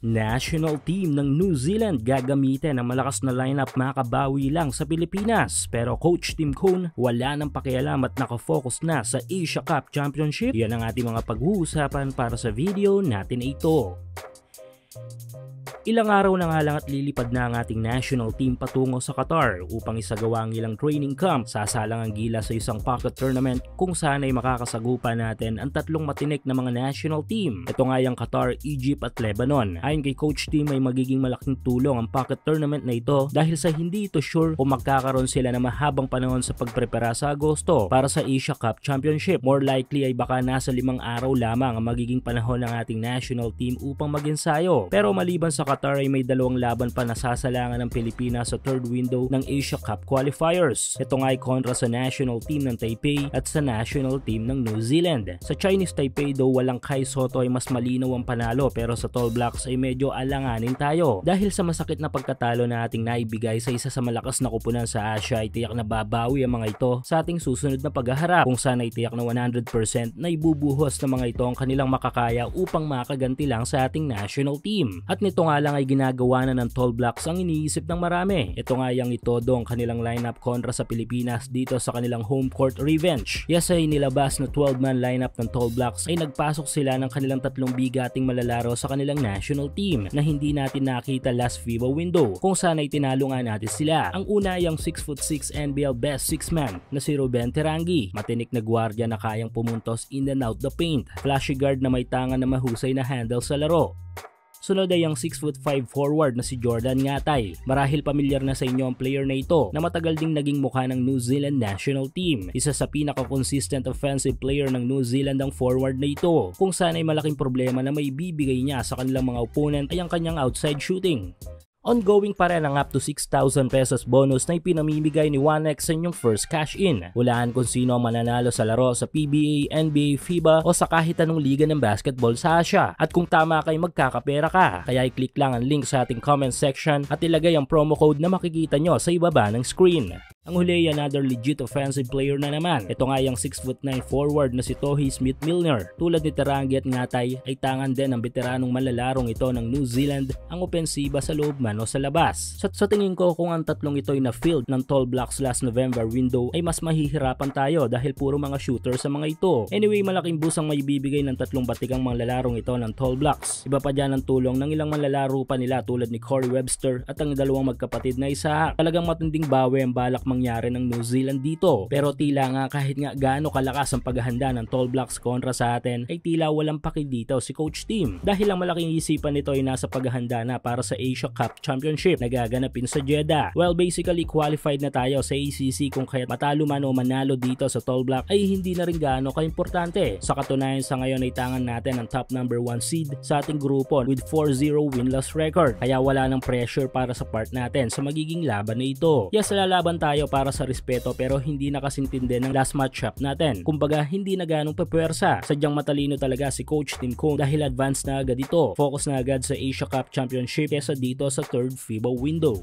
National team ng New Zealand gagamitin ang malakas na lineup makabawi lang sa Pilipinas, pero Coach Tim Cone wala nang pakialam at nakafocus na sa Asia Cup Championship. Yan ang ating mga pag-uusapan para sa video natin ito. Ilang araw na nga lang at lilipad na ang ating national team patungo sa Qatar upang isagawa ang ilang training camp. Sasalang ang gila sa isang pocket tournament kung saan ay makakasagupa natin ang tatlong matinik na mga national team. Ito nga yung Qatar, Egypt at Lebanon. Ayon kay Coach Tim ay magiging malaking tulong ang pocket tournament na ito dahil sa hindi ito sure kung magkakaroon sila ng mahabang panahon sa pagprepara sa Agosto para sa Asia Cup Championship. More likely ay baka nasa 5 araw lamang ang magiging panahon ng ating national team upang mag-ensayo. Pero maliban sa Qatar ay may 2 laban pa na sasalangan ng Pilipinas sa third window ng Asia Cup qualifiers. Ito nga ay kontra sa national team ng Taipei at sa national team ng New Zealand. Sa Chinese Taipei daw walang Kai Sotto ay mas malinaw ang panalo, pero sa Tall Blacks ay medyo alanganin tayo. Dahil sa masakit na pagkatalo na ating naibigay sa isa sa malakas na kupunan sa Asia ay tiyak na babawi ang mga ito sa ating susunod na paghaharap, kung saan ay tiyak na 100% na ibubuhos ng mga ito ang kanilang makakaya upang makaganti lang sa ating national team. At nito nga lang ay ginagawa na ng Tall Blacks ang iniisip ng marami. Ito nga yung itodo ang kanilang lineup kontra sa Pilipinas dito sa kanilang home court revenge. Yes ay nilabas na 12-man lineup ng Tall Blacks ay nagpasok sila ng kanilang 3 bigating malalaro sa kanilang national team na hindi natin nakita last FIBA window, kung saan ay tinalo nga natin sila. Ang una ay ang 6'6" NBL best 6-man na si Ruben Terangi. Matinik na gwardiya na kayang pumuntos in and out the paint. Flashy guard na may tangan na mahusay na handle sa laro. Sunod ay ang 6'5" forward na si Jordan Ngatay. Marahil pamilyar na sa inyo ang player na ito na matagal ding naging mukha ng New Zealand national team. Isa sa pinaka-consistent offensive player ng New Zealand ang forward na ito, kung saan ay malaking problema na may bibigay niya sa kanilang mga opponent ay ang kanyang outside shooting. Ongoing pa rin ang up to 6,000 pesos bonus na ipinamimigay ni 1x sa inyong first cash in. Hulaan kung sino ang mananalo sa laro sa PBA, NBA, FIBA o sa kahit anong liga ng basketball sa Asia. At kung tama kay magkakapera ka, kaya i-click lang ang link sa ating comment section at ilagay ang promo code na makikita nyo sa ibaba ng screen. Ang huli ay another legit offensive player na naman. Ito nga yung 6'9" forward na si Tohi Smith-Milner. Tulad ni Terangi at Ngatay ay tangan din ng veteranong malalarong ito ng New Zealand ang opensiba sa loob man o sa labas. Sa tingin ko kung ang tatlong ito ay na-field ng Tall Blacks last November window ay mas mahihirapan tayo dahil puro mga shooter sa mga ito. Anyway, malaking boost ang maibibigay ng 3 batikang malalarong ito ng Tall Blacks. Iba pa dyan ang tulong ng ilang malalaro pa nila tulad ni Corey Webster at ang 2 magkapatid na Isaac. Talagang matinding bawi ang balak mangyari ng New Zealand dito, pero tila nga kahit nga gaano kalakas ang paghahanda ng Tall Blacks kontra sa atin ay tila walang paki dito si Coach Tim, dahil ang malaking isipan nito ay nasa paghahanda na para sa Asia Cup Championship na gaganapin sa Jeddah. Well, basically qualified na tayo sa ACC, kung kaya matalo man o manalo dito sa Tall Black ay hindi na rin gaano kaimportante. Sa katunayan sa ngayon ay tangan natin ang top number 1 seed sa ating grupo with 4-0 win-loss record, kaya wala nang pressure para sa part natin sa magiging laban na ito. Yes, lalaban tayo para sa respeto, pero hindi nakasintindi ng last matchup natin. Kumbaga, hindi na ganong papuwersa. Sadyang matalino talaga si Coach Tim Cone dahil advance na agad ito. Focus na agad sa Asia Cup Championship kesa dito sa third FIBA window.